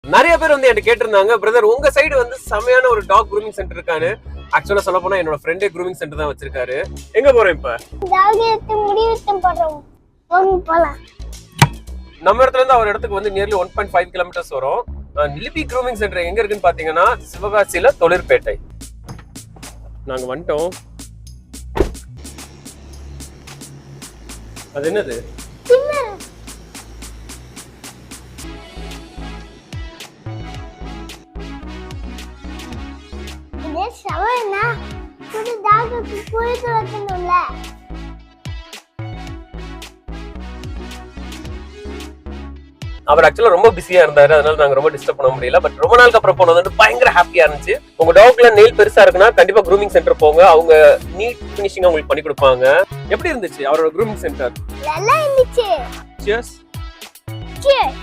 நிறைய பேர் வந்து என்கிட்ட கேட்டிருந்தாங்க, பிரதர் உங்க சைடு வந்து செமையான ஒரு டாக் க்ரூமிங் சென்டர் இருக்கானு. ஆக்சுவலா சொல்ல போனா என்னோட ஃப்ரெண்டே க்ரூமிங் சென்டர் தான் வச்சிருக்காரு. எங்க போறோம் இப்ப? நம்ம இடத்துல இருந்து அவர் இடத்துக்கு வந்து நியர்லி 1.5 கிலோமீட்டர்ஸ் வரும். லிபி க்ரூமிங் சென்டர் எங்க இருக்குன்னு பாத்தீங்கன்னா சிவகாசியில தொழிற்பேட்டை. நாங்க வந்துட்டோம். அது என்னது? அவர் ஆக்சுவலா ரொம்ப பிஸியா இருந்தாரு, அதனால நாங்க ரொம்ப டிஸ்டர்ப் பண்ண முடியல. பட் ரொம்ப நாளுக்கு அப்புறம் போனது வந்து பயங்கர ஹாப்பியா இருந்துச்சு. உங்க டாக்ல நெயில் பெருசா இருக்குன்னா கண்டிப்பா க்ரூமிங் சென்டர் போங்க, அவங்க நீட் ஃபினிஷிங் உங்களுக்கு பண்ணி கொடுப்பாங்க. எப்படி இருந்துச்சு அவரோட க்ரூமிங் சென்டர்? நல்லா இருந்துச்சு. Cheers. Cheers.